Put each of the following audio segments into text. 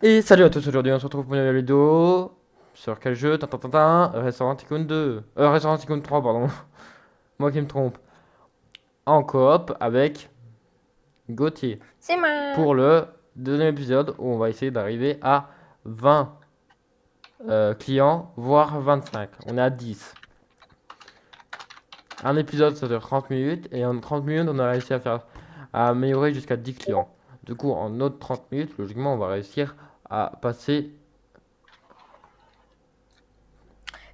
Et salut à tous, aujourd'hui on se retrouve pour une nouvelle vidéo. Sur quel jeu? Restaurant Tycoon 2. Restaurant Tycoon 3, pardon. Moi qui me trompe. En coop avec Gauthier. C'est ma... Pour le deuxième épisode où on va essayer d'arriver à 20 clients, voire 25. On est à 10. Un épisode ça dure 30 minutes et en 30 minutes on a réussi à améliorer jusqu'à 10 clients. Du coup en autre 30 minutes, logiquement on va réussir à passer.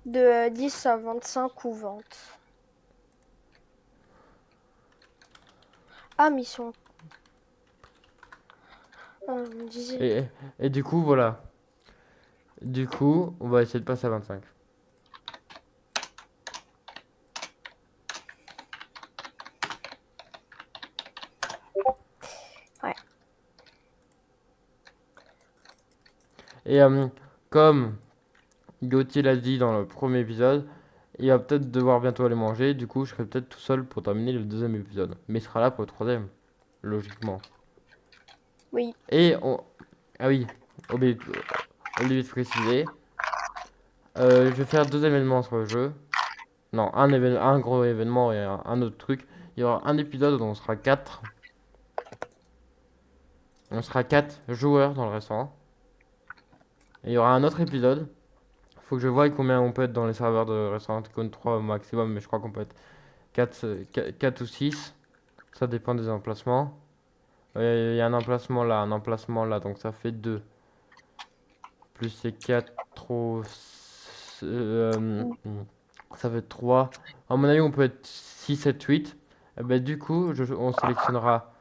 De 10 à 25 ou ventes. Ah, mission. Ah, je me disais. Et, et du coup voilà. Du coup, on va essayer de passer à 25. Ouais. Et comme Gauthier l'a dit dans le premier épisode, il va peut-être devoir bientôt aller manger. Du coup, je serai peut-être tout seul pour terminer le deuxième épisode. Mais il sera là pour le troisième, logiquement. Oui. Et on... Ah oui, oublié oublié de préciser. Je vais faire deux événements sur le jeu. Non, un gros événement et un autre truc. Il y aura un épisode où on sera 4. On sera 4 joueurs dans le restaurant. Et il y aura un autre épisode. Faut que je voie combien on peut être dans les serveurs de Restaurant Tycoon 3 au maximum, mais je crois qu'on peut être 4 ou 6. Ça dépend des emplacements. Il y a un emplacement là, donc ça fait 2. Plus c'est 4, trop. Ça fait 3. À mon avis, on peut être 6, 7, 8. Et ben, du coup, on sélectionnera.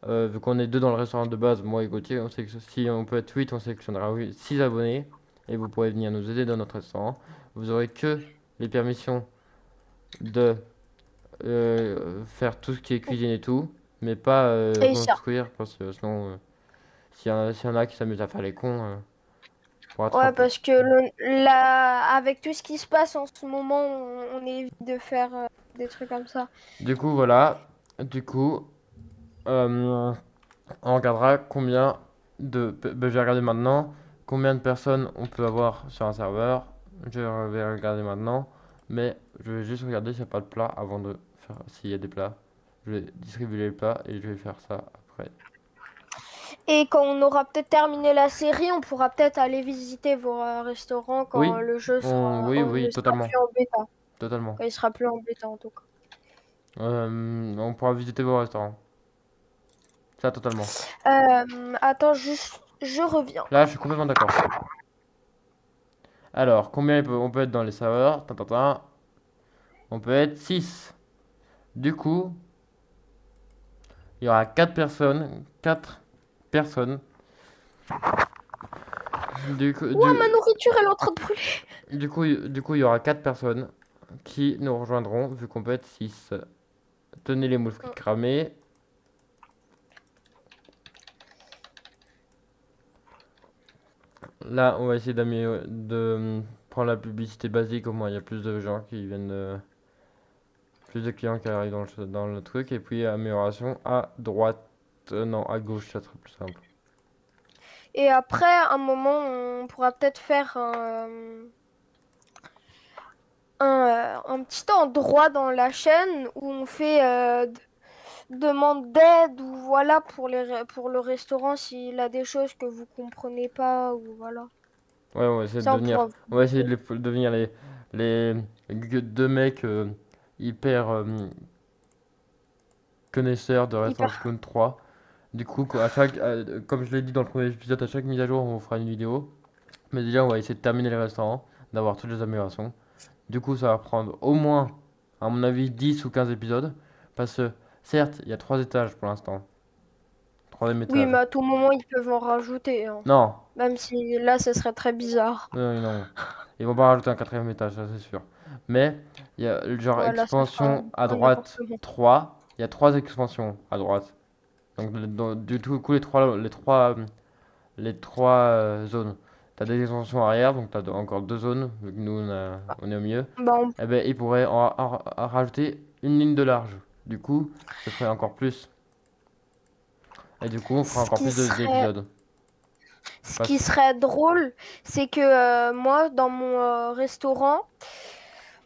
Vu qu'on est deux dans le restaurant de base, moi et Gauthier, si on peut être 8, on sélectionnera 6 abonnés. Et vous pourrez venir nous aider dans notre restaurant. Vous aurez que les permissions de faire tout ce qui est cuisine et tout, mais pas Et ça. construire, parce que sinon, s'il y en a qui s'amusent à faire les cons, pour Ouais, attraper. parce que avec tout ce qui se passe en ce moment, on évite de faire des trucs comme ça. Du coup, voilà. Du coup, on regardera combien je vais regarder maintenant combien de personnes on peut avoir sur un serveur. Je vais regarder maintenant, mais je vais juste regarder s'il n'y a pas de plat avant de faire. S'il y a des plats, je vais distribuer les plats et je vais faire ça après. Et quand on aura peut-être terminé la série, on pourra peut-être aller visiter vos restaurants quand Oui, le jeu sera, oui, quand il oui, ne sera totalement. plus en bêta. Totalement. Quand il sera plus en bêta, en tout cas. On pourra visiter vos restaurants. Ça, totalement. Attends, juste, je reviens. Là, je suis complètement d'accord. Alors, combien on peut être dans les serveurs? On peut être 6. Du coup, il y aura 4 personnes. 4 personnes. Du coup, Ouah, ma nourriture, elle est en train de brûler. il y aura 4 personnes qui nous rejoindront, vu qu'on peut être 6. Tenez les moules frites cramées. Là, on va essayer de prendre la publicité basique, au moins il y a plus de gens qui viennent, plus de clients qui arrivent dans le truc. Et puis amélioration à droite, non, à gauche, ça serait plus simple. Et après, un moment, on pourra peut-être faire un petit endroit dans la chaîne où on fait demande d'aide ou voilà pour le restaurant s'il a des choses que vous comprenez pas ou voilà. Ouais, on va essayer de Ça, on devenir, pourra. on va essayer de devenir les deux mecs hyper connaisseurs de Restaurant Hyper. Tycoon 3. Du coup, comme je l'ai dit dans le premier épisode, à chaque mise à jour, on vous fera une vidéo. Mais déjà, on va essayer de terminer les restaurants, d'avoir toutes les améliorations. Du coup, ça va prendre au moins, à mon avis, 10 ou 15 épisodes. Parce que, certes, il y a 3 étages pour l'instant. Troisième Oui, étage. mais à tout moment, ils peuvent en rajouter, hein. Non, Même si là, ce serait très bizarre. non, non. Ils vont pas rajouter un quatrième étage, ça c'est sûr. Mais, il y a genre Voilà, ce sera expansion à un droite appartement. 3. Il y a 3 expansions à droite. Donc, du coup, les trois zones. T'as des extensions arrière, donc t'as encore deux zones, vu que nous on est au milieu. Bah, Eh ben, ils pourraient en rajouter une ligne de large. Du coup, ça ferait encore plus. Et du coup, on fera ce encore qui plus serait, d'épisodes. Ce qui Parce... serait drôle, c'est que moi, dans mon restaurant,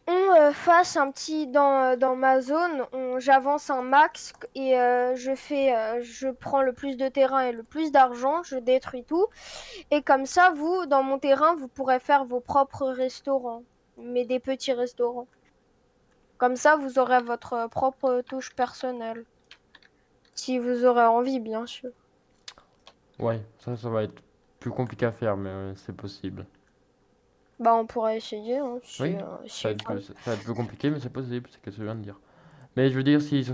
on fasse un petit dans ma zone, j'avance un max et je prends le plus de terrain et le plus d'argent, je détruis tout. Et comme ça, vous, dans mon terrain, vous pourrez faire vos propres restaurants, mais des petits restaurants. Comme ça, vous aurez votre propre touche personnelle. Si vous aurez envie, bien sûr. Ouais, ça va être plus compliqué à faire, mais c'est possible. Bah, on pourrait essayer, hein, Oui, si ça va être plus compliqué, mais c'est possible, c'est ce que je viens de dire. Mais je veux dire, si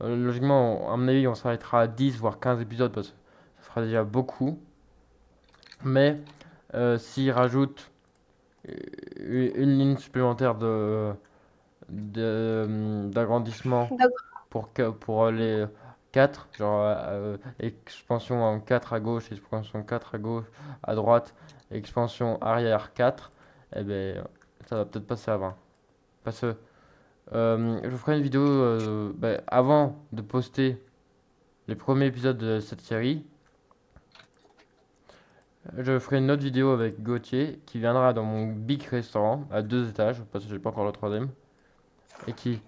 logiquement, à mon avis, on s'arrêtera à 10 voire 15 épisodes parce que ça fera déjà beaucoup. Mais s'ils rajoutent une ligne supplémentaire d'agrandissement pour les 4 genre expansion en 4 à gauche, expansion 4 à gauche, à droite, expansion arrière 4, eh ben ça va peut-être passer à 20. Parce que je vous ferai une vidéo avant de poster les premiers épisodes de cette série. Je ferai une autre vidéo avec Gauthier qui viendra dans mon big restaurant à 2 étages, parce que j'ai pas encore le troisième, et qui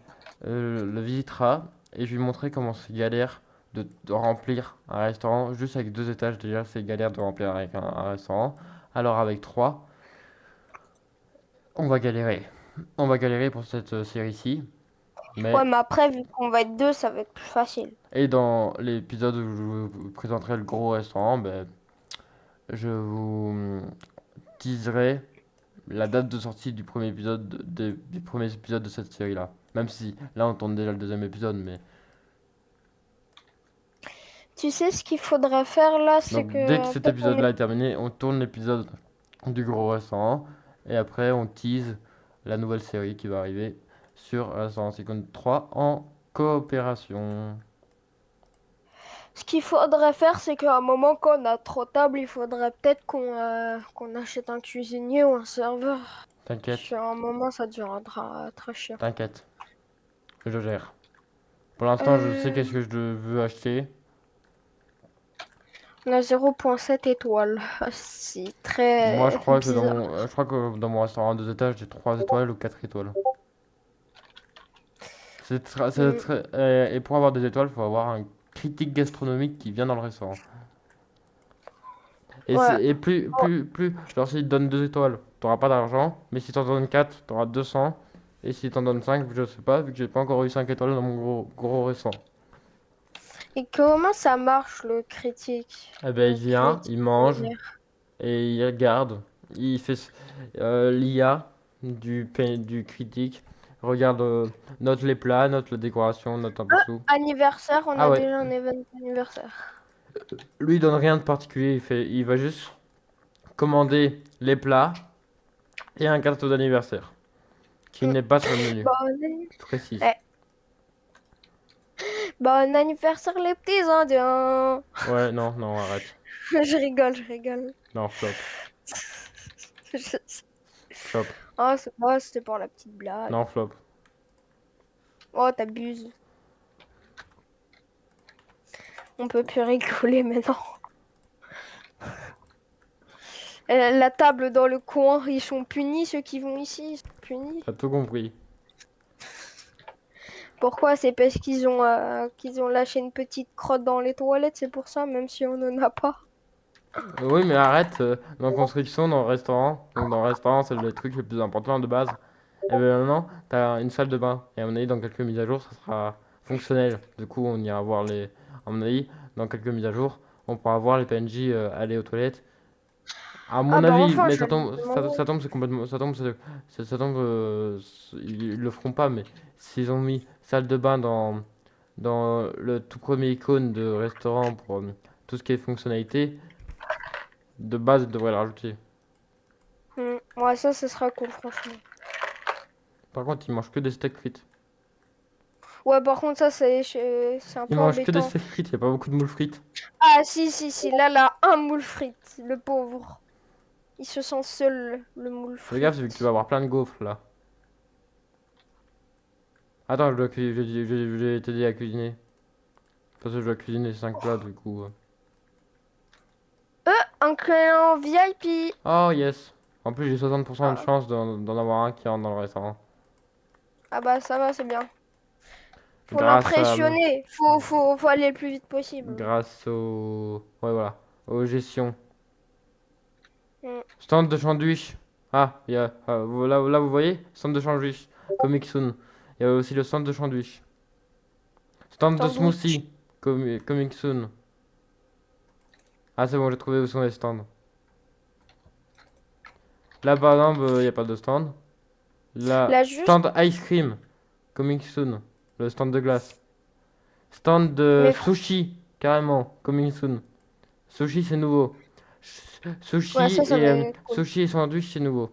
le visitera et je lui montrerai comment c'est galère de remplir un restaurant juste avec 2 étages. Déjà, c'est galère de remplir avec un restaurant. Alors, avec trois, on va galérer. On va galérer pour cette série-ci. Ouais, Mais, mais après, vu qu'on va être deux, ça va être plus facile. et dans l'épisode où je vous présenterai le gros restaurant, ben, je vous teaserai la date de sortie du premier épisode du premier épisode de cette série-là. Même si là on tourne déjà le deuxième épisode, mais Tu sais ce qu'il faudrait faire là, c'est donc dès que que cet peut-être on épisode-là est terminé, on tourne l'épisode du gros restaurant et après on tease la nouvelle série qui va arriver sur Restaurant 53 en coopération. Ce qu'il faudrait faire, c'est qu'à un moment, quand on a trop de tables, il faudrait peut-être qu'on achète un cuisinier ou un serveur. T'inquiète, À un moment, ça deviendra très cher. t'inquiète, je gère. Pour l'instant, je sais Euh, qu'est-ce que veux acheter. on a 0,7 étoiles. C'est Moi, très bizarre. je crois que dans mon restaurant 2 étages, j'ai 3 étoiles ou 4 étoiles. Hmm, Et pour avoir des étoiles, il faut avoir un critique gastronomique qui vient dans le restaurant. ouais. Et genre s'il te donne 2 étoiles, t'auras pas d'argent, mais si t'en donnes 4, t'auras 200. Et si t'en donnes 5, je sais pas, vu que j'ai pas encore eu 5 étoiles dans mon gros restaurant. Et comment ça marche le critique? Eh ben, il Le vient, critique il mange, culinaire. et il regarde, il fait l'IA du critique, regarde, note les plats, note la décoration, note un peu Ah, tout. anniversaire, on Ah a ouais, déjà un événement anniversaire. lui il donne rien de particulier, il va juste commander les plats et un gâteau d'anniversaire, qui Hmm. n'est pas sur le menu, Bon, je précise. eh, bon anniversaire les petits Indiens. Ouais, non, non, arrête. Je rigole, je rigole. Non, flop, Je- flop, Oh, c'était pour la petite blague. non, flop. Oh, t'abuses. On peut plus rigoler maintenant. La table dans le coin, ils sont punis, ceux qui vont ici, ils sont punis. T'as tout compris. Pourquoi? C'est parce qu'ils ont lâché une petite crotte dans les toilettes, c'est pour ça, même si on n'en a pas. Oui, mais arrête, dans construction, dans le restaurant, donc dans le restaurant, c'est le truc le plus important de base. Et bien maintenant, t'as une salle de bain. Et à mon avis, dans quelques mises à jour, ça sera fonctionnel. Du coup, on ira voir les. À mon avis, dans quelques mises à jour, on pourra voir les PNJ aller aux toilettes. À Ah mon bah avis, enfin, mais je vais lui demander. ça tombe, c'est complètement. Ça tombe, ils le feront pas, mais s'ils ont mis salle de bain dans le tout premier icône de restaurant pour tout ce qui est fonctionnalité, de base, ils devraient le rajouter. Ouais, ça, ce sera cool, franchement. Par contre, ils mangent que des steaks frites. Ouais, par contre, ça, c'est un Ils peu mangent que des embêtant. steaks frites, y a pas beaucoup de moules frites. Ah, si, si, si, là, un moule frite, le pauvre. Il se sent seul, le moule Fais gaffe, vu que tu vas frite. avoir plein de gaufres là. Attends, je vais t'aider à cuisiner. Parce que je dois cuisiner 5 plats du coup. Un un client VIP. Oh yes. En plus, j'ai 60% de Ah, chance d'en avoir un qui rentre dans le restaurant. ah bah ça va, c'est bien. Faut Grâce à... l'impressionner. Faut aller le plus vite possible. Grâce au... Ouais, voilà. Aux gestions. Mm. Stand de sandwich. Ah, il y a... là, vous voyez? Stand de sandwich. Coming soon. Il y a aussi le stand de sandwich. Stand de Sandwich. smoothie. Coming soon. Ah, c'est bon, j'ai trouvé où sont les stands. Là, par exemple, il n'y a pas de stand. Là, Là, juste. stand ice cream. Coming soon. Le stand de glace. Stand de Mais sushi. Carrément. Coming soon. Sushi, c'est nouveau. ouais, ça c'est cool. Sushi et sandwich, c'est nouveau.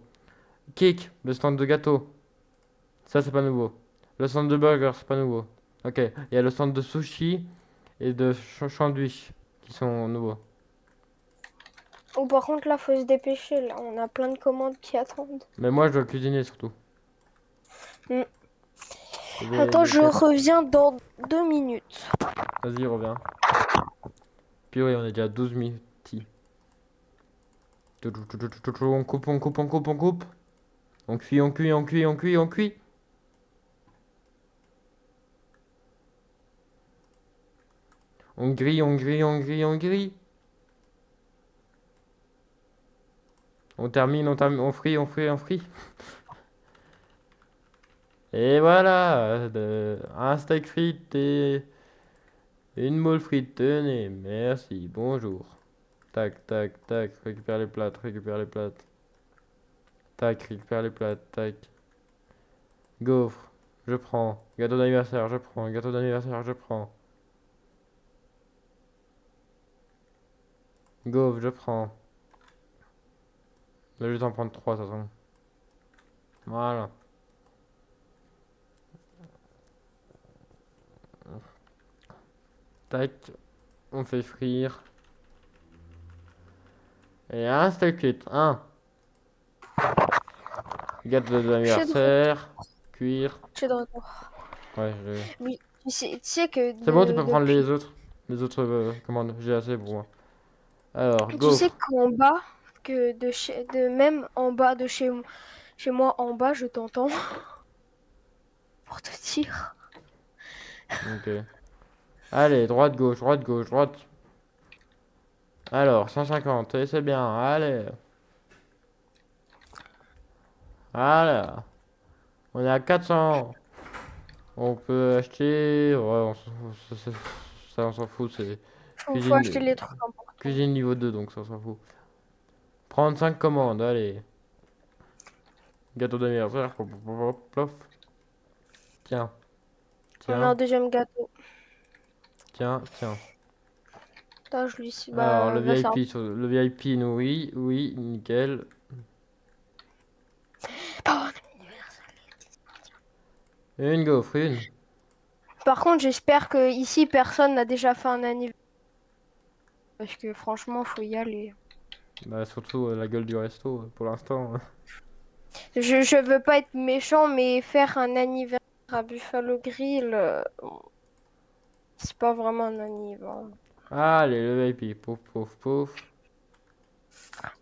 Cake, le stand de gâteau. Ça, c'est pas nouveau. Le stand de burger, c'est pas nouveau. Ok, il y a le stand de sushi et de sandwich qui sont nouveaux. Ou par contre, là, faut se dépêcher. Là, on a plein de commandes qui attendent. Mais moi, je dois cuisiner surtout. Mm. Les, Attends, les je quatre- reviens dans 2 minutes. Vas-y, reviens. Puis oui, on est déjà à 12 minutes. On coupe, on coupe, on coupe, on coupe. On cuit, on cuit, on cuit, on cuit, on cuit. On grille, on grille, on grille, on grille. On termine, on frit, on frit, on frit. Et voilà, un steak frites et une moule frite. Tenez, merci, bonjour. Tac, tac, tac, récupère les plâtres, récupère les plâtres. Tac, récupère les plâtres, tac. Gaufre, je prends. Gâteau d'anniversaire, je prends. Gâteau d'anniversaire, je prends. Gaufre, je prends. Mais je vais t'en prendre 3 de toute façon. Voilà. Tac, on fait frire. Et un steak frites, un. Gâteau Je suis de retour. d'anniversaire, cuire. Je suis de retour. Ouais, Oui, tu sais que c'est bon, tu peux prendre depuis. les autres commandes. J'ai assez pour moi. Alors, Tu sais gaufre. qu'en bas, même en bas de chez moi, en bas, je t'entends. Pour te dire. Ok. Allez, droite, gauche, droite, gauche, droite. Alors, 150, et c'est bien. Allez. Voilà. On est à 400. On peut acheter. Ouais, ça, on s'en fout. C'est Faut cuisine, acheter les trucs importants. cuisine niveau 2, donc ça, on s'en fout. Prendre 5 commandes, allez. Gâteau d'anniversaire. Plof, plof, plof, plof. Tiens, On a tiens, un deuxième gâteau. tiens, tiens. Là, je lui suis. Alors, Bah, là, ça. le VIP, nous, oui, oui, nickel. Oh, Une gaufre, une. par contre, j'espère que ici personne n'a déjà fait un anniversaire. Parce que franchement, faut y aller. Bah, surtout la gueule du resto, pour l'instant. Je veux pas être méchant, mais faire un anniversaire à Buffalo Grill, c'est pas vraiment un anniversaire. Allez, le VIP, pouf, pouf, pouf.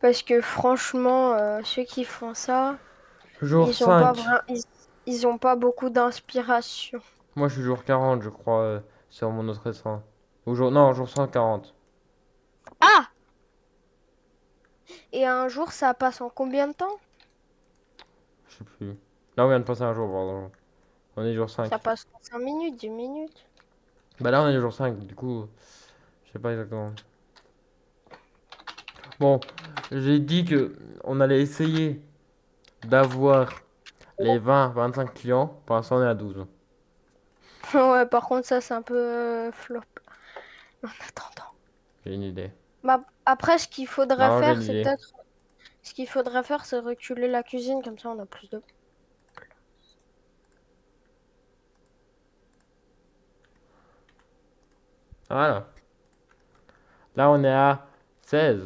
Parce que franchement, ceux qui font ça, Jour ils ont pas 5. vraiment, ils ont pas beaucoup d'inspiration. Moi, je suis jour 40, je crois, sur mon autre restaurant. Non, jour 140. Ah! Et un jour, ça passe en combien de temps? Je sais plus. Là, on vient de passer un jour, pardon. On est jour Ça 5. passe en 5 minutes, 10 minutes. Bah là, on est jour 5, du coup, je sais pas exactement. Bon, j'ai dit que on allait essayer d'avoir les 20-25 clients. Pour l'instant, on est à 12. Ouais, par contre, ça, c'est un peu flop. En attendant. J'ai une idée. Bah, après, ce qu'il faudrait Non, j'ai faire, une c'est idée. peut-être. Ce qu'il faudrait faire, c'est reculer la cuisine, comme ça on a plus de. Voilà. Là, on est à 16.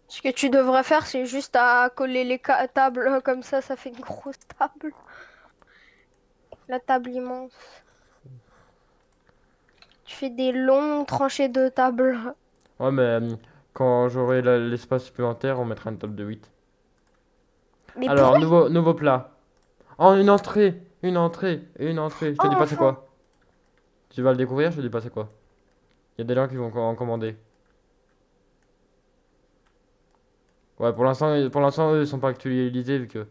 Ce que tu devrais faire, c'est juste à coller les tables comme ça fait une grosse table. La table immense. Tu fais des longues tranchées de table. Ouais, mais quand j'aurai l'espace supplémentaire, on mettra une table de 8. Mais Alors, pourquoi? nouveau plat. Oh, une entrée! Une entrée! Et une entrée. Je te dis pas c'est Enfin. quoi. Tu vas le découvrir, je te dis pas c'est quoi. Il y a des gens qui vont en commander. Ouais, pour l'instant, eux, ils sont pas actualisés vu que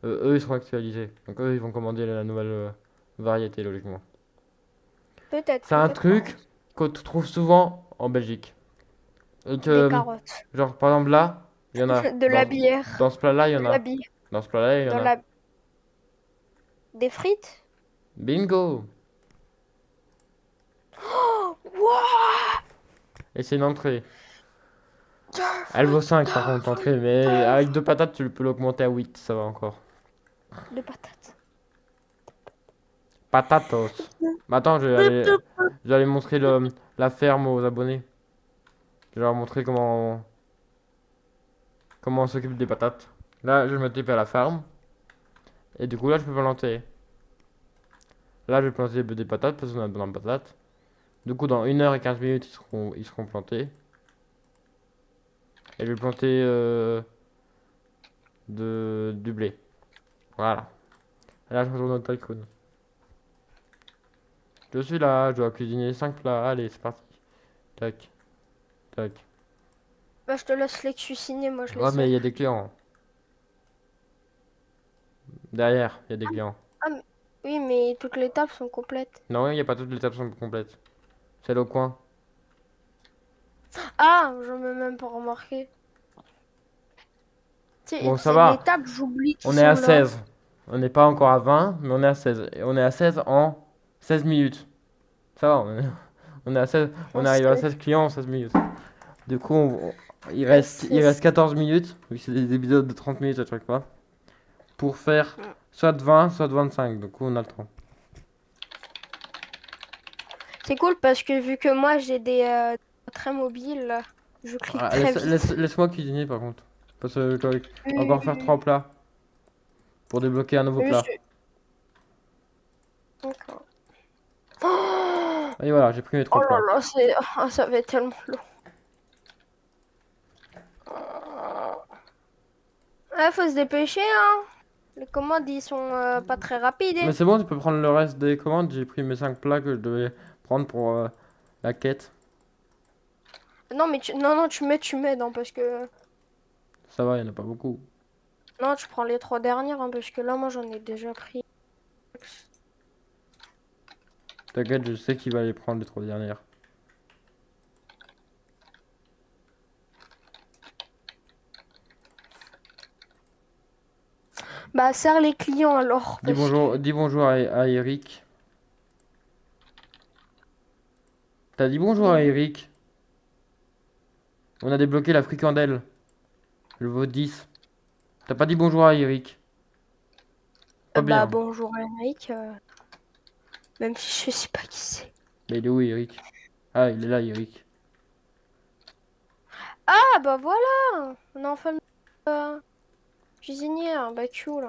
eux, ils seront actualisés. Donc eux, ils vont commander la nouvelle variété, logiquement. Peut-être, C'est un peut-être pas. truc qu'on trouve souvent en Belgique. Et Des que, carottes. genre, par exemple, là, il y en a. De la bière. Dans ce plat-là, il y De en la a. bière. Dans ce plat-là, il y en Dans a. la... Des frites? Bingo! Oh, wow! Et c'est une entrée. Elle vaut 5 par contre, l'entrée, mais avec deux patates, tu peux l'augmenter à 8, ça va encore. De patates. Patatos. Mais attends, je vais aller montrer la ferme aux abonnés. Je vais leur montrer comment on s'occupe des patates. Là, je vais me taper à la ferme. Et du coup, là, je peux planter. Là, je vais planter des patates parce qu'on a besoin de patates. Du coup, dans 1 h et 15 minutes, ils seront plantés. Et je vais planter du blé. Voilà. Là, je retourne au tycoon. Je suis là, je dois cuisiner 5 plats. Allez, c'est parti. Tac, tac. Bah, je te laisse les cuisiner, moi je les Ouais, mais il y a sers. des clients. Derrière, il y a des clients. Ah, oui, mais toutes les tables sont complètes. Non, il n'y a pas toutes les tables sont complètes. Celle au coin. Ah, j'en ai même pas remarqué. Bon, ça C'est les va. tables, j'oublie qu'ils On est à sont là. 16. On n'est pas encore à 20, mais on est à 16. Et on est à 16 en 16 minutes. Ça va, on est à 16. On On arrive à sait. 16 clients en 16 minutes. Du coup, il Ah, reste, il reste 14 minutes, vu que c'est des épisodes de 30 minutes à chaque fois, pour faire soit 20, soit 25. Du coup, on a le temps. C'est cool parce que vu que moi j'ai des très mobiles, là, je clique Ah, très vite. laisse-moi cuisiner par contre. Parce que je dois encore faire Oui, 3 plats pour débloquer un nouveau oui, plat. d'accord. Oh, Et voilà, j'ai pris mes oh 3 là plats. là, ça va être tellement long. Ouais, faut se dépêcher, hein. Les commandes, ils sont pas très rapides, Mais hein. c'est bon, tu peux prendre le reste des commandes. J'ai pris mes 5 plats que je devais prendre pour la quête. Non, mais non, tu m'aides, hein, parce que... Ça va, il n'y en a pas beaucoup. Non, tu prends les 3 dernières, hein, parce que là, moi, j'en ai déjà pris. T'inquiète, je sais qu'il va les prendre les 3 dernières. Bah, serre les clients, alors, parce que... Dis bonjour à Eric. T'as dit bonjour à Eric. On a débloqué la fricandelle. Le vaut 10. T'as pas dit bonjour à Eric. Pas Bah, bien. bonjour, Eric. Même si je sais pas qui c'est. Mais il est où Eric? Ah, il est là, Eric. Ah, bah voilà. On a enfin une cuisinière, bah cool.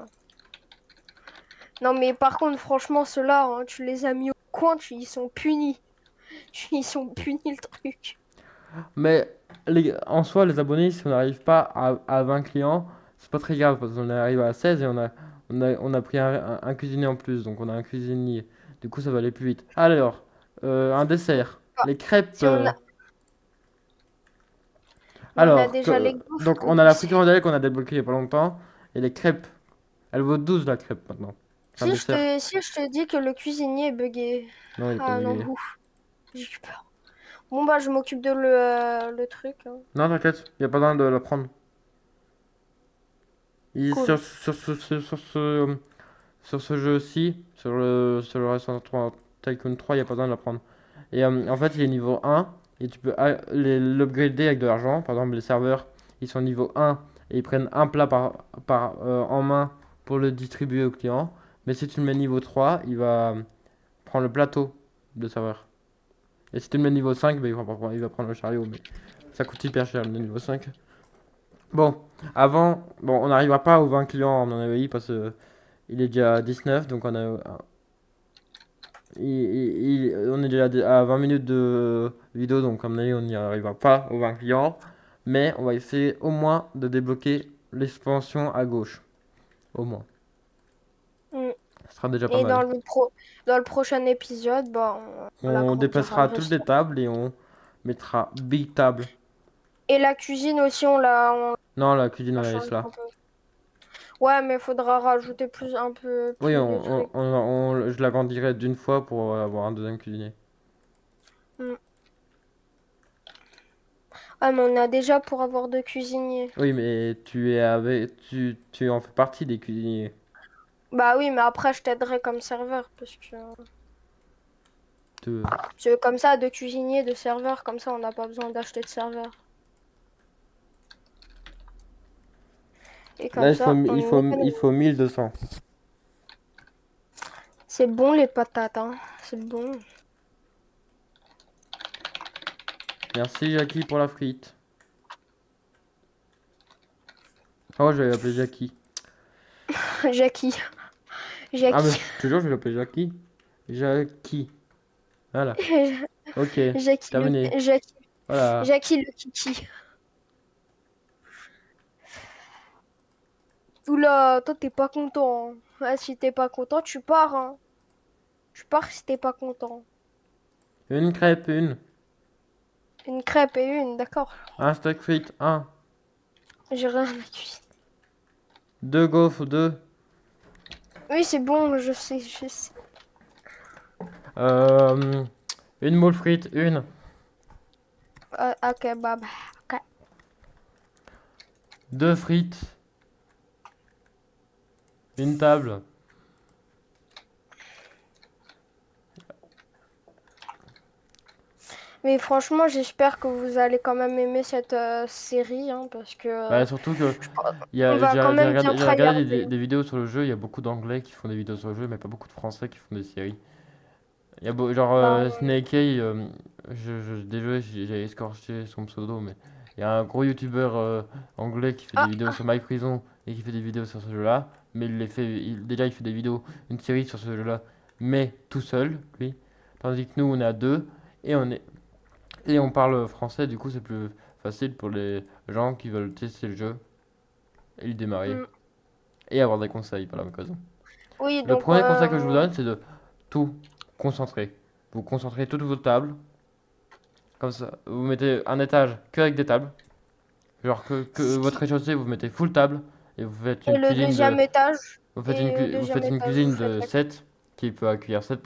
Non, mais par contre, franchement, ceux-là, hein, tu les as mis au coin, ils sont punis. Ils sont punis, le truc. Mais en soi, les abonnés, si on n'arrive pas à 20 clients, c'est pas très grave parce qu'on arrive à 16 et on a pris un cuisinier en plus, donc on a un cuisinier. Du coup, ça va aller plus vite. Alors, un dessert. Ah, Les crêpes. si on a... on a Alors, déjà les gaufres donc comme on a la dessert. fricandelle qu'on a débloquée il y a pas longtemps. Et les crêpes. Elle vaut 12 la crêpe maintenant. C'est un dessert. Si je te dis que le cuisinier est bugué. Non, il est pas Ah non, bugué. ouf, j'ai eu peur. Bon, bah, je m'occupe de le truc, hein. Non, t'inquiète, il n'y a pas besoin de la prendre. Cool. Sur ce jeu-ci, sur le Restaurant 3, Tycoon 3, il n'y a pas besoin de la prendre. Et en fait, il est niveau 1 et tu peux l'upgrader avec de l'argent. Par exemple, les serveurs, ils sont niveau 1 et ils prennent un plat en main pour le distribuer au client. Mais si tu le mets niveau 3, il va prendre le plateau de serveur. Et si tu le mets niveau 5, bah, il va prendre le chariot. Mais ça coûte hyper cher le niveau 5. Bon, bon, on n'arrivera pas aux 20 clients en mon avis parce que il est déjà à 19, donc On est déjà à 20 minutes de vidéo, donc comme on n'y arrivera pas aux 20 clients. Mais on va essayer au moins de débloquer l'expansion à gauche. Au moins. Mm. Ce sera déjà pas Et mal. dans le prochain épisode, bah, on On agrandira déplacera le toutes les restaurant. tables et on mettra big table. Et la cuisine aussi, on Non, la cuisine, on la la laisse change là. un peu. Ouais, mais il faudra rajouter un peu Oui, plus de trucs. je l'agrandirai d'une fois pour avoir un deuxième cuisinier. Mm. Ah, mais on a déjà pour avoir deux cuisiniers. Oui, mais tu en fais partie des cuisiniers. Bah oui, mais après, je t'aiderai comme serveur. Tu- Parce que comme ça, deux cuisiniers, deux serveurs, comme ça, on n'a pas besoin d'acheter de serveur. Et Là, comme ça, on il économise. faut 1200. C'est bon les patates, hein. C'est bon. Merci Jackie pour la frite. Oh, je vais l'appeler Jackie. Jackie. Ah, mais Jackie. toujours, je vais l'appeler Jackie. Jackie. Voilà. Ok, terminé. Jackie. Voilà. Jackie le kiki. Oula, toi t'es pas content, hein. Ouais, si t'es pas content, tu pars, hein. Tu pars si t'es pas content. Une crêpe, une. Une crêpe et une, d'accord. Un steak frites, un. J'ai rien à cuisiner. Deux gaufres, deux. Oui, c'est bon, je sais, je sais. Euh, une moule frite, une. Ok, bah, ok. Deux frites. Une table. Mais franchement, j'espère que vous allez quand même aimer cette série, hein, parce que Bah, surtout que on va quand même bien j'ai regardé tryharder. des vidéos sur le jeu. Il y a beaucoup d'anglais qui font des vidéos sur le jeu, mais pas beaucoup de français qui font des séries. Il y a genre Bah, Snake Eye, désolé, j'ai escorché son pseudo, mais il y a un gros youtubeur anglais qui fait des ah, vidéos sur My Prison et qui fait des vidéos sur ce jeu-là. Mais déjà, il fait des vidéos, une série sur ce jeu-là, mais tout seul, lui. Tandis que nous, on est à deux et et on parle français, du coup, c'est plus facile pour les gens qui veulent tester le jeu et le démarrer hmm. et avoir des conseils par la même occasion. Oui, Le donc premier conseil que je vous donne, c'est de tout concentrer. Vous concentrez toutes vos tables. Comme ça, vous mettez un étage que avec des tables. Genre que votre rez-de-chaussée, vous mettez full table. Et vous faites et une le cuisine deuxième de. étage, Vous faites une vous cuisine faites de 7 qui peut accueillir 7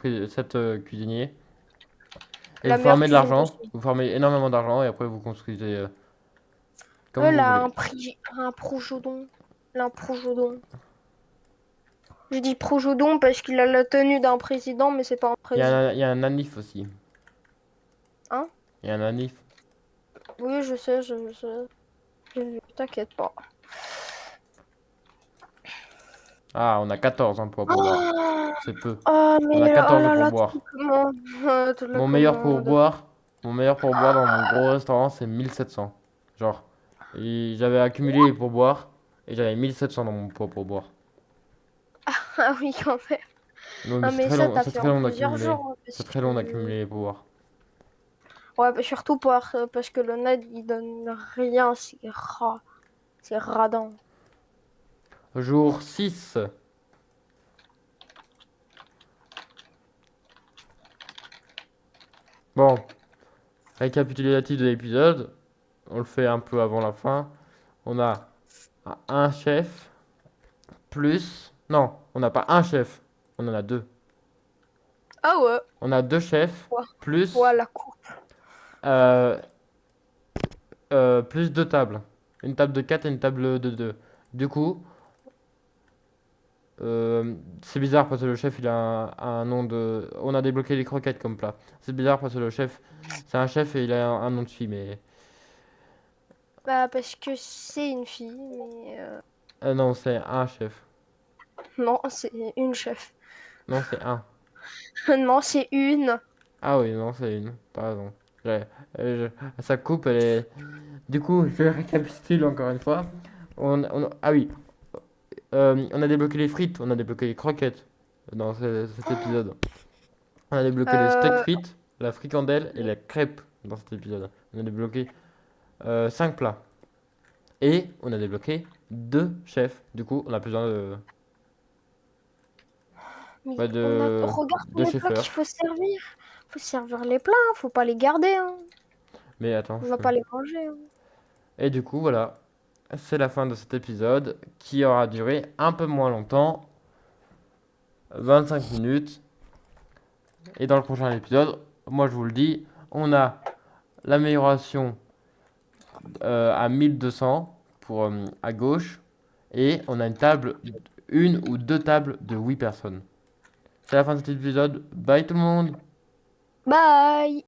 cuisiniers. Et la vous meilleure formez de cuisine l'argent. possible. Vous formez énormément d'argent et après vous construisez comme vous Là, voulez. un prochodon. Un prochodon. Je dis prochodon parce qu'il a la tenue d'un président, mais c'est pas un président. Il y a un anif aussi. Hein? Il y a un anif. Oui, je sais, je sais. J'ai vu, t'inquiète pas. Ah, on a 14 hein, pour pourboire. Oh, C'est peu. oh, On mais a oh 14 là pour là, boire. toutes les Mon meilleur commandes. pourboire, mon meilleur pourboire dans mon gros restaurant, c'est 1700. Genre, j'avais accumulé les pourboires et j'avais 1700 dans mon pot pourboire. Ah oui, quand même. Non, mais Ah, mais ça, t'as c'est fait très en long plusieurs d'accumuler. jours, hein, C'est parce très long que... d'accumuler les pourboires. Ouais, bah, surtout parce que le net, il donne rien, c'est rat. C'est radin. Jour 6. Bon, récapitulatif de l'épisode. On le fait un peu avant la fin. On a un chef plus. Non, on n'a pas un chef. On en a deux. Ah ouais, On a deux chefs ouais, plus voilà, coup. euh, plus deux tables. Une table de 4 et une table de 2. Du coup, c'est bizarre parce que le chef il a un nom de. On a débloqué les croquettes comme plat. C'est bizarre parce que le chef, c'est un chef et il a un nom de fille, mais. Bah, parce que c'est une fille, mais... Non, c'est un chef. Non, c'est une chef. Non, c'est un. Non, c'est une. Ah oui, non, c'est une. T'as raison. Sa coupe, elle est. Du coup, je récapitule encore une fois. Ah oui, on a débloqué les frites, on a débloqué les croquettes dans cet épisode. On a débloqué les steaks Euh, frites, la fricandelle et la crêpe dans cet épisode. On a débloqué 5 plats. Et on a débloqué 2 chefs. Du coup, on a plus besoin mais bah, regarde tous de les plats qu'il chauffeurs. faut servir. Faut servir les plats, hein, faut pas les garder, hein. Mais attends, On je va peux. pas les manger, hein. Et du coup, voilà. C'est la fin de cet épisode qui aura duré un peu moins longtemps, 25 minutes. Et dans le prochain épisode, moi je vous le dis, on a l'amélioration à 1200 pour, à gauche. Et on a une ou deux tables de 8 personnes. C'est la fin de cet épisode. Bye tout le monde! Bye!